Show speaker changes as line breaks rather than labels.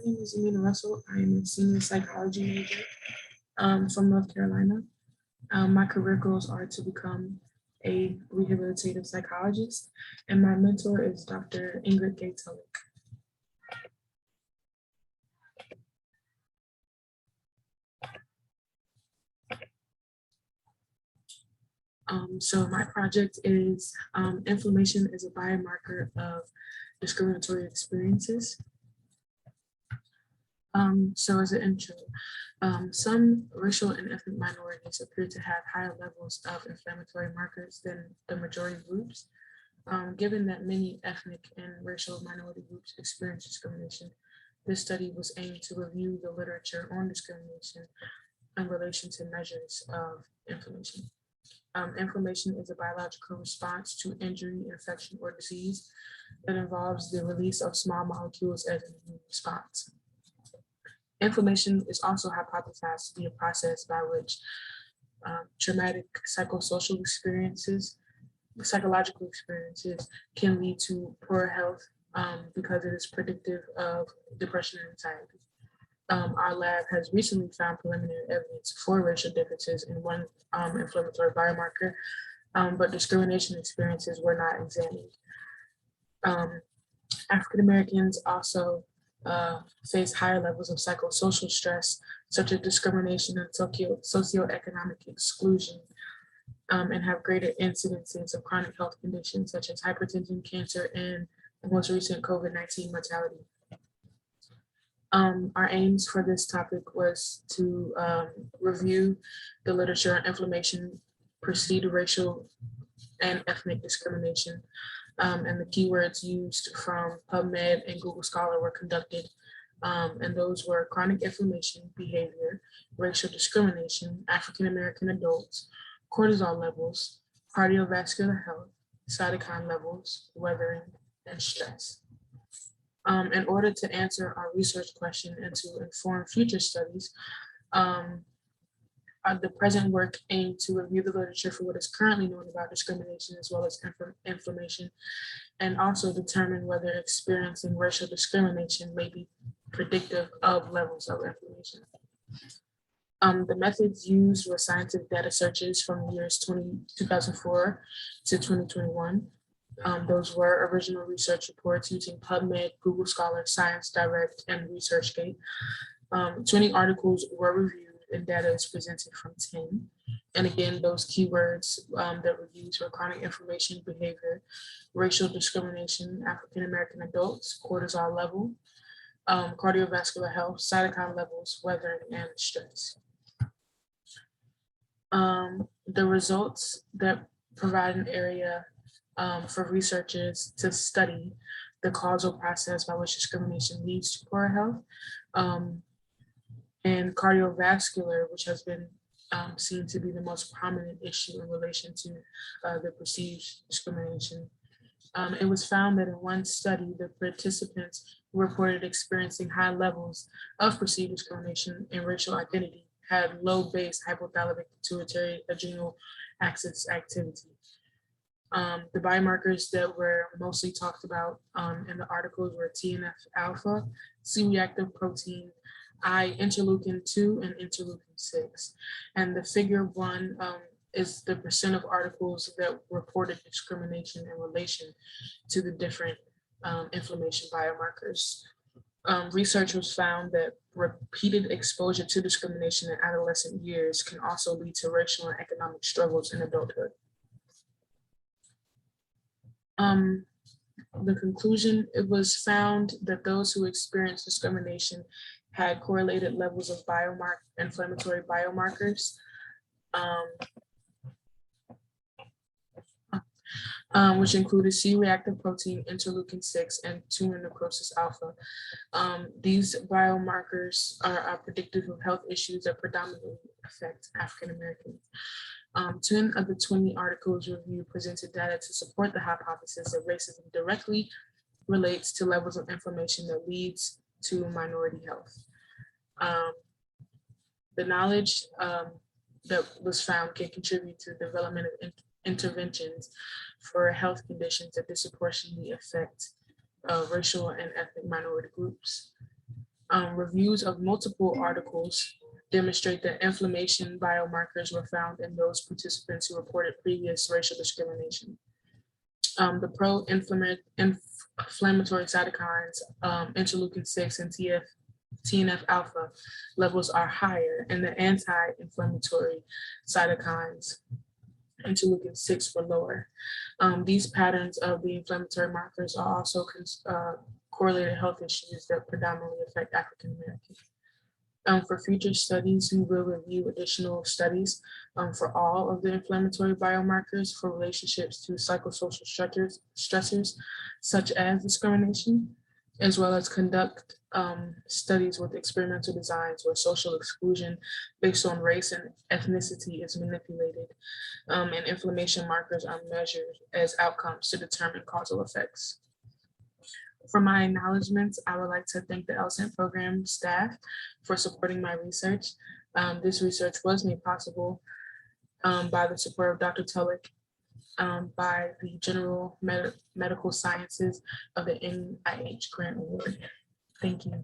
name is Amina Russell. I am a senior psychology major from North Carolina. My career goals are to become a rehabilitative psychologist, and my mentor is Dr. Ingrid Gay-Tulloch. So my project is inflammation is a biomarker of discriminatory experiences. So as an intro, some racial and ethnic minorities appear to have higher levels of inflammatory markers than the majority groups. Given that many ethnic and racial minority groups experience discrimination, this study was aimed to review the literature on discrimination in relation to measures of inflammation. Inflammation is a biological response to injury, infection, or disease that involves the release of small molecules as an immune response. Inflammation is also hypothesized to be a process by which traumatic psychological experiences can lead to poor health because it is predictive of depression and anxiety. Our lab has recently found preliminary evidence for racial differences in one inflammatory biomarker, but discrimination experiences were not examined. African Americans also face higher levels of psychosocial stress, such as discrimination and socioeconomic exclusion, and have greater incidences of chronic health conditions such as hypertension, cancer, and the most recent COVID-19 mortality. Our aims for this topic was to review the literature on inflammation, proceed racial and ethnic discrimination, and the keywords used from PubMed and Google Scholar were conducted, and those were chronic inflammation, behavior, racial discrimination, African American adults, cortisol levels, cardiovascular health, cytokine levels, weathering, and stress. In order to answer our research question and to inform future studies, the present work aimed to review the literature for what is currently known about discrimination as well as inflammation, and also determine whether experiencing racial discrimination may be predictive of levels of inflammation. The methods used were scientific data searches from the years 2004 to 2021. Those were original research reports using PubMed, Google Scholar, Science Direct, and ResearchGate. 20 articles were reviewed and data is presented from 10. And again, those keywords that were used were chronic inflammation, behavior, racial discrimination, African American adults, cortisol level, cardiovascular health, cytokine levels, weathering, and stress. The results that provide an area for researchers to study the causal process by which discrimination leads to poor health, and cardiovascular, which has been seen to be the most prominent issue in relation to the perceived discrimination. It was found that in one study, the participants reported experiencing high levels of perceived discrimination in racial identity had low base hypothalamic pituitary adrenal axis activity. The biomarkers that were mostly talked about in the articles were TNF alpha, C-reactive protein, interleukin 2, and interleukin 6. And the figure 1 is the percent of articles that reported discrimination in relation to the different inflammation biomarkers. Researchers found that repeated exposure to discrimination in adolescent years can also lead to racial and economic struggles in adulthood. The conclusion, it was found that those who experienced discrimination had correlated levels of inflammatory biomarkers, which included C-reactive protein, interleukin 6, and tumor necrosis alpha. These biomarkers are predictive of health issues that predominantly affect African Americans. 10 of the 20 articles reviewed presented data to support the hypothesis that racism directly relates to levels of inflammation that leads to minority health. The knowledge that was found can contribute to the development of interventions for health conditions that disproportionately affect racial and ethnic minority groups. Reviews of multiple articles demonstrate that inflammation biomarkers were found in those participants who reported previous racial discrimination. The pro-inflammatory cytokines, interleukin-6 and TNF alpha levels are higher, and the anti-inflammatory cytokines, interleukin-6, were lower. These patterns of the inflammatory markers are also correlated health issues that predominantly affect African Americans. For future studies, we will review additional studies for all of the inflammatory biomarkers for relationships to psychosocial stressors such as discrimination, as well as conduct studies with experimental designs where social exclusion based on race and ethnicity is manipulated, and inflammation markers are measured as outcomes to determine causal effects. For my acknowledgements, I would like to thank the LSAT program staff for supporting my research. This research was made possible by the support of Dr. Tulloch, by the General Medical Sciences of the NIH Grant Award. Thank you.